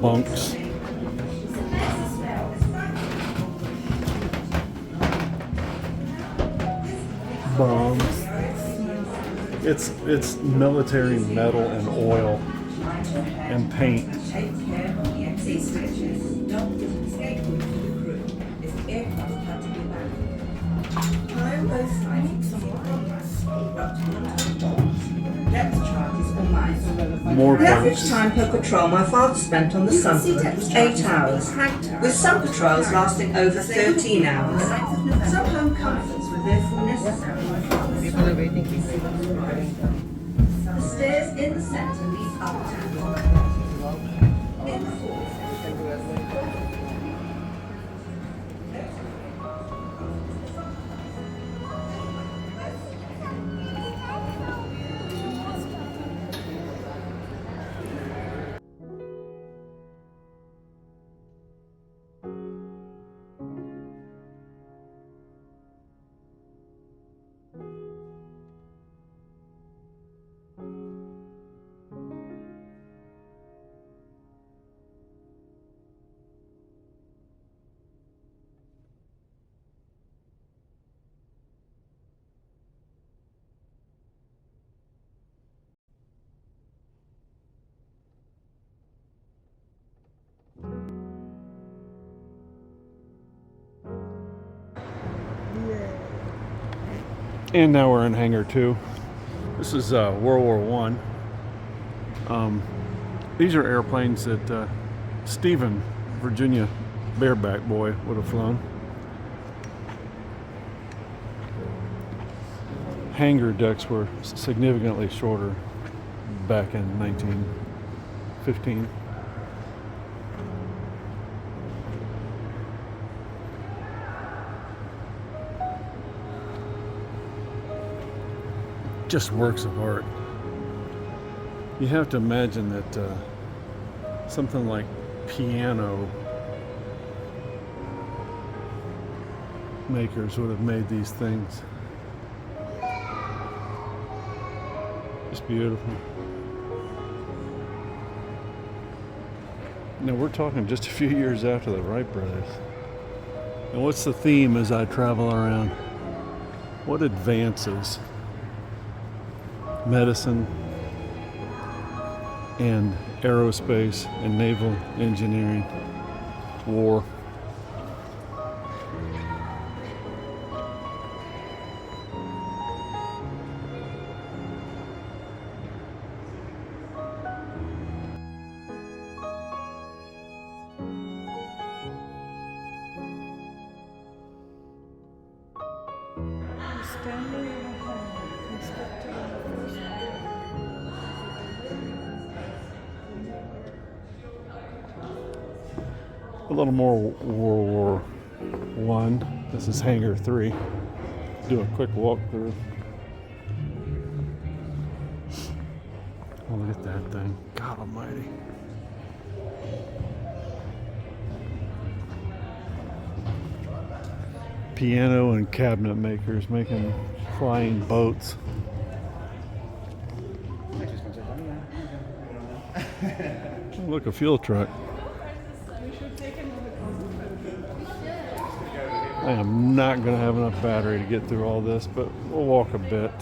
bunks. Bombs. It's military metal and oil and paint. More The average bunks. time per patrol my father spent on the Sunderland was 8 hours, with some patrols lasting over 13 hours. Some home comforts were therefore necessary. The stairs in the centre lead uptown. In the hall. And now we're in Hangar 2. This is World War One. These are airplanes that Stephen, Virginia bareback boy, would have flown. Hangar decks were significantly shorter back in 1915. Just works of art. You have to imagine that something like piano makers would have made these things. Just beautiful. Now we're talking just a few years after the Wright brothers. And what's the theme as I travel around? What advances? Medicine and aerospace and naval engineering, war. A little more World War One. This is Hangar 3. Do a quick walkthrough. Oh, look at that thing. God almighty. Piano and cabinet makers making flying boats. Oh, look, a fuel truck. I am not going to have enough battery to get through all this, but we'll walk a bit.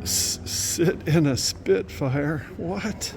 Sit in a Spitfire? What?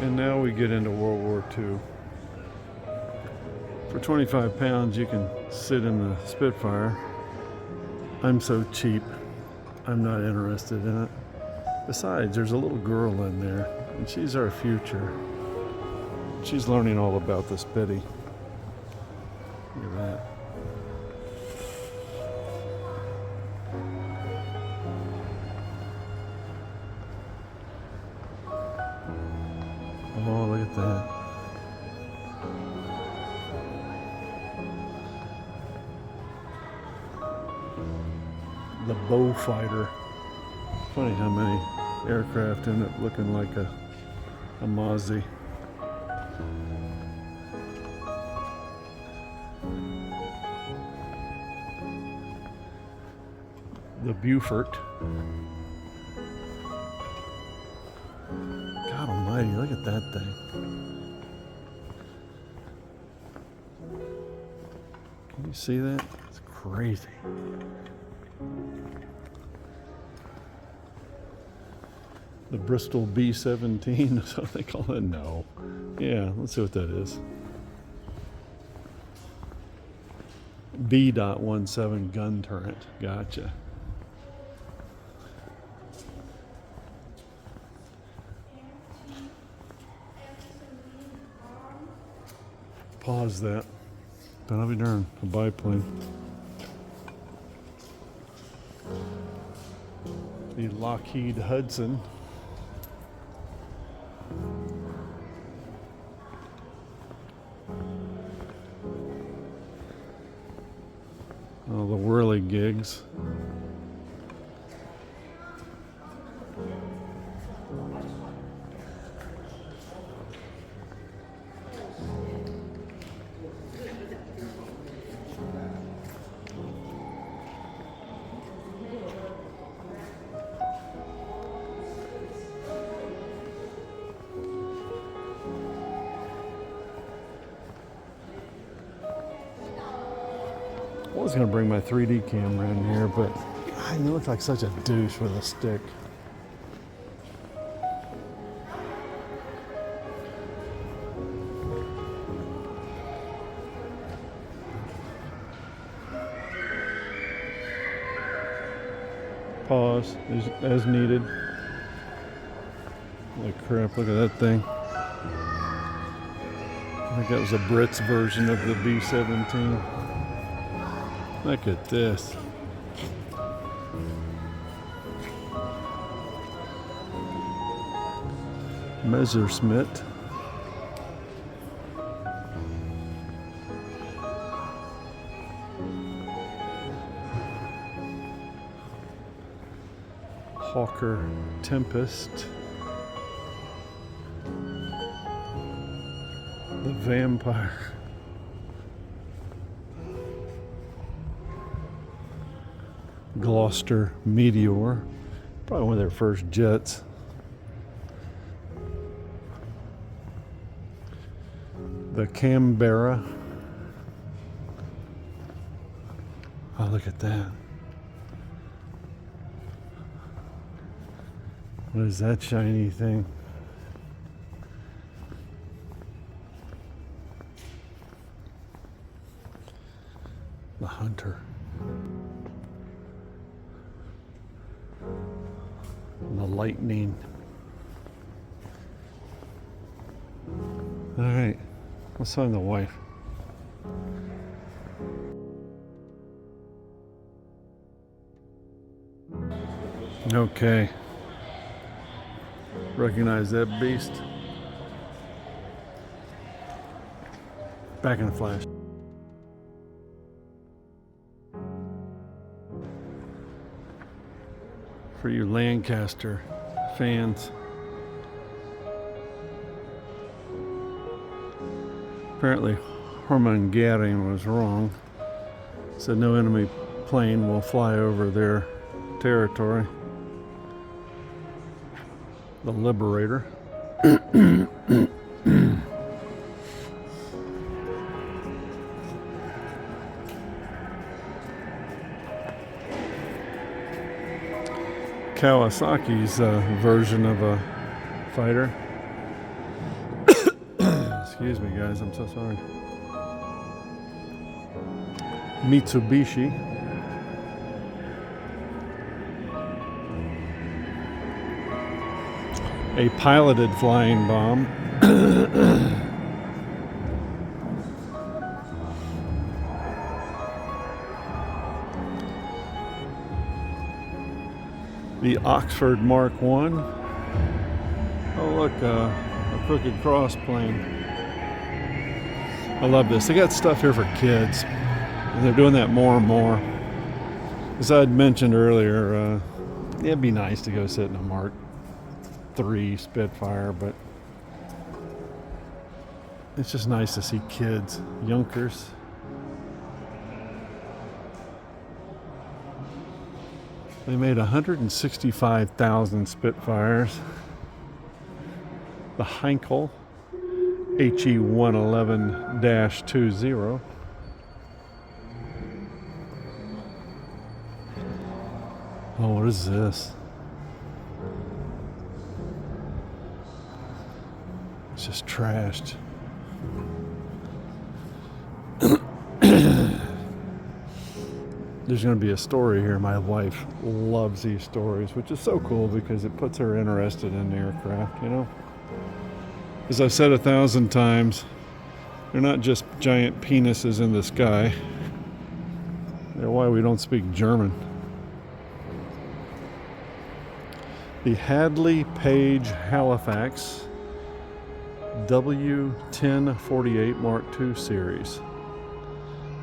And now we get into World War II. For 25 pounds, you can sit in the Spitfire. I'm so cheap, I'm not interested in it. Besides, there's a little girl in there, and she's our future. She's learning all about the Spitty. Look at that. Oh, look at that. the Beaufighter. Funny how many aircraft end up looking like a Mozzie. The Beaufort. God almighty, look at that thing. Can you see that? It's crazy. The Bristol B-17, is what they call it? No. Yeah, let's see what that is. B.17 gun turret. Gotcha. Pause that. Don't be darned. A biplane. The Lockheed Hudson. Oh, the whirligigs. I was going to bring my 3D camera in here, but I look like such a douche with a stick. Pause as needed. Holy crap, look at that thing. I think that was a Brits version of the B-17. Look at this. Messerschmitt. Hawker Tempest. The Vampire. Gloucester Meteor, probably one of their first jets. The Canberra. Oh, look at that. What is that shiny thing? The Hunter. The Lightning. All right, let's find the wife. Okay. Recognize that beast? Back in a flash. For you Lancaster fans. Apparently Hermann Goering was wrong. Said no enemy plane will fly over their territory. The Liberator. Kawasaki's version of a fighter. Excuse me, guys, I'm so sorry. Mitsubishi. A piloted flying bomb. The Oxford Mark I. Oh look, a crooked cross plane. I love this. They got stuff here for kids. And they're doing that more and more. As I had mentioned earlier, it'd be nice to go sit in a Mark III Spitfire, but it's just nice to see kids, youngsters. They made 165,000 Spitfires. The Heinkel HE111-20. Oh, what is this? It's just trashed. There's going to be a story here. My wife loves these stories, which is so cool because it puts her interested in aircraft, you know? As I've said 1,000 times, they're not just giant penises in the sky. They're why we don't speak German. The Hadley Page Halifax W1048 Mark II series.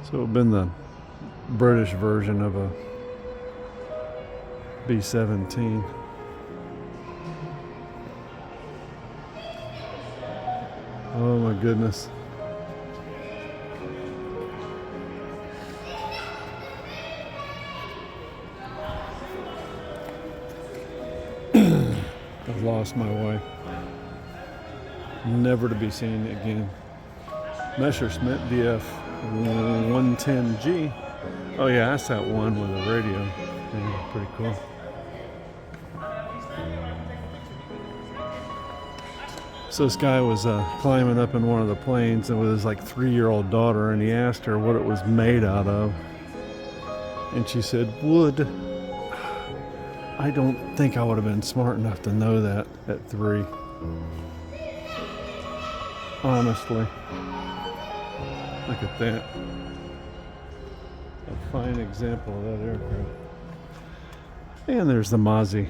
So it would have been the British version of a B-17. Oh my goodness. I've lost my way. Never to be seen again. Messerschmitt DF-110G. Oh yeah, that's that one with a radio. Yeah, pretty cool. So this guy was climbing up in one of the planes and with his like 3-year-old daughter, and he asked her what it was made out of. And she said, wood. I don't think I would have been smart enough to know that at 3. Honestly. Look at that. A fine example of that aircraft. And there's the Mozzie.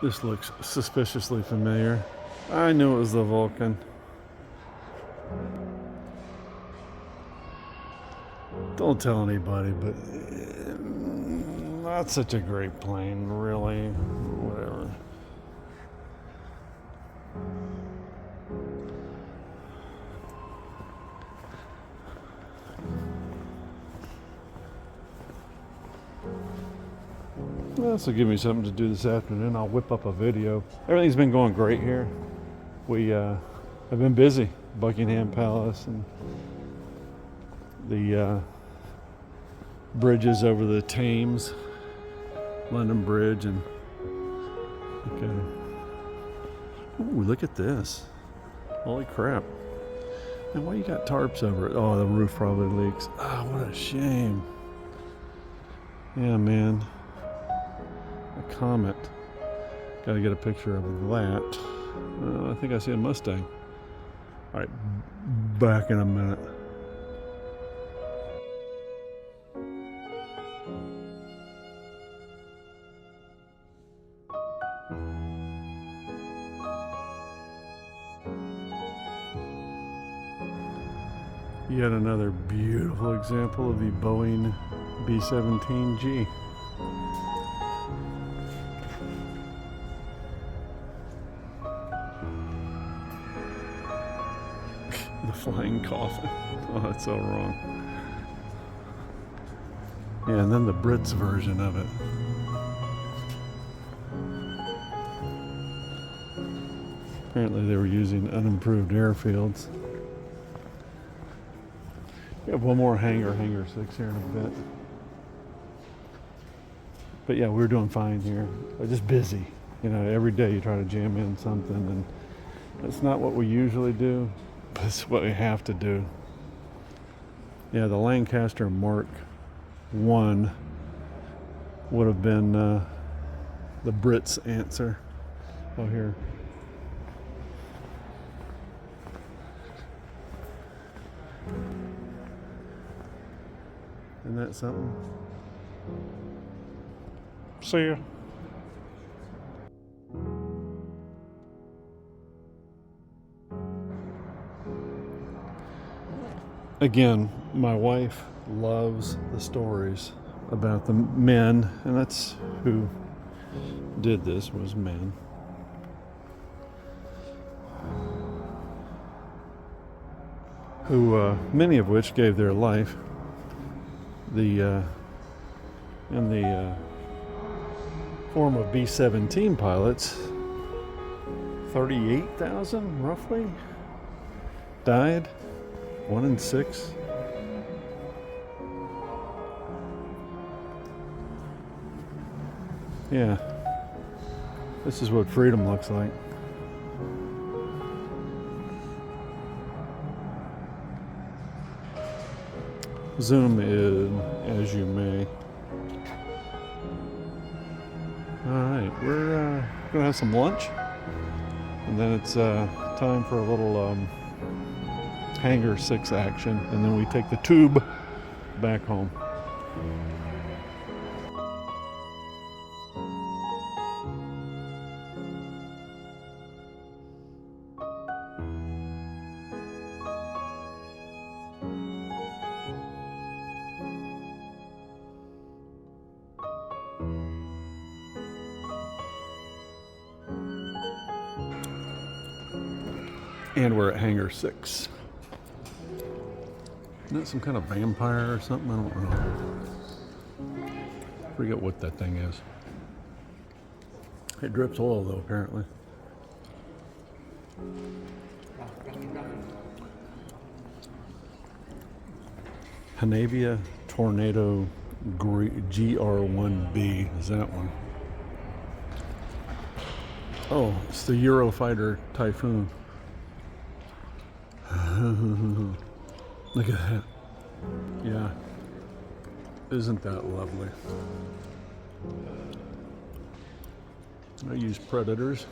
This looks suspiciously familiar. I knew it was the Vulcan. Don't tell anybody, but not such a great plane, really. Whatever. Well, this will give me something to do this afternoon. I'll whip up a video. Everything's been going great here. I've been busy. Buckingham Palace and the bridges over the Thames, London Bridge, and okay. Ooh, look at this! Holy crap! And why you got tarps over it? Oh, the roof probably leaks. Ah, oh, what a shame. Yeah, man. A Comet. Got to get a picture of that. I think I see a Mustang. All right, back in a minute. Yet another beautiful example of the Boeing B-17G. The flying coffin. Oh, that's so wrong. Yeah, and then the Brits version of it. Apparently they were using unimproved airfields. We have one more hangar 6 here in a bit. But yeah, we're doing fine here. We're just busy. You know, every day you try to jam in something, and it's not what we usually do, but it's what we have to do. Yeah, the Lancaster Mark I would have been the Brits' answer. Oh, here. Isn't that something? See ya. Again, my wife loves the stories about the men, and that's who did this, was men. Who, many of which gave their life in the form of B-17 pilots. 38,000 roughly died. 1 in 6. Yeah. This is what freedom looks like. Zoom in as you may. Alright, we're gonna have some lunch. And then it's time for a little Hangar 6 action. And then we take the tube back home. And we're at Hangar 6. Isn't that some kind of vampire or something? I don't know. Forget what that thing is. It drips oil though, apparently. Hanavia Tornado GR1B is that one. Oh, it's the Eurofighter Typhoon. Look at that. Yeah. Isn't that lovely? I use Predators.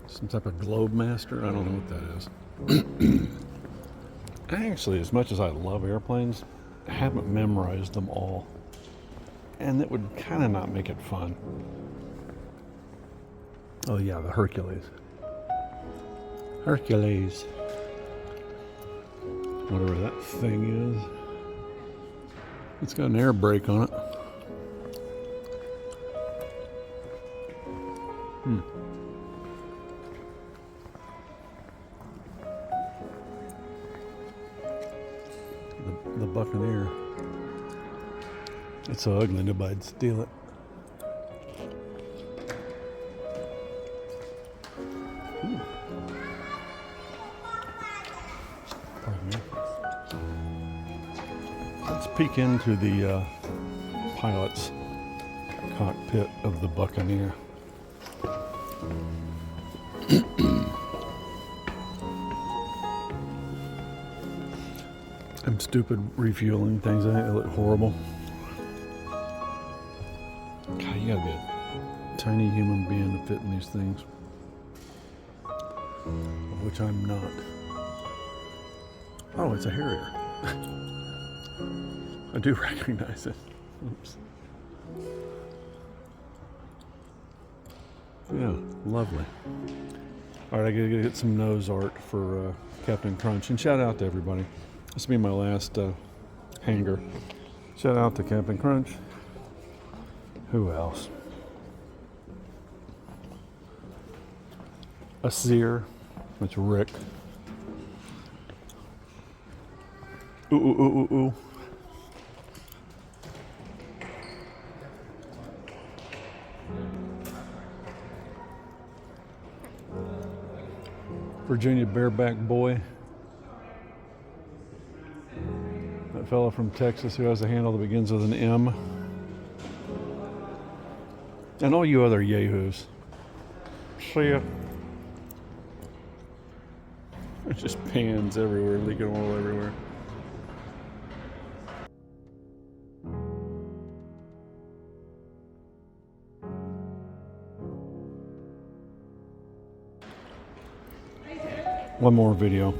Some type of Globemaster? I don't know what that is. Actually, as much as I love airplanes, I haven't memorized them all. And that would kind of not make it fun. Oh yeah, the Hercules. Hercules. Whatever that thing is. It's got an air brake on it. The Buccaneer. It's so ugly, nobody'd steal it. Pardon me. Let's peek into the pilot's cockpit of the Buccaneer. I'm stupid refueling things. I think they look horrible. God, you gotta be a tiny human being to fit in these things. Of which I'm not. Oh, it's a Harrier. I do recognize it. Oops. Yeah, lovely. All right, I gotta get some nose art for Captain Crunch. And shout out to everybody. This will be my last hangar. Shout out to Captain Crunch. Who else? Asir. That's Rick. Ooh, ooh, ooh, ooh, ooh. Virginia Bareback Boy. That fellow from Texas who has a handle that begins with an M. And all you other yahoos. See ya. There's just pans everywhere, leaking oil everywhere. One more video.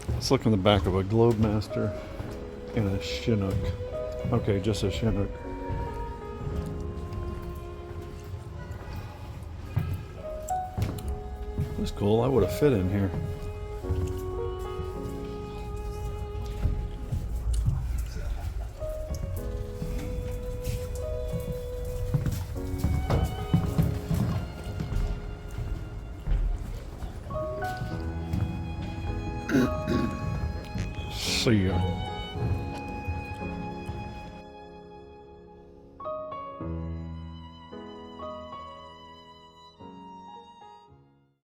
Let's look in the back of a Globemaster and a Chinook. Okay, just a Chinook. That's cool. I would have fit in here. See ya.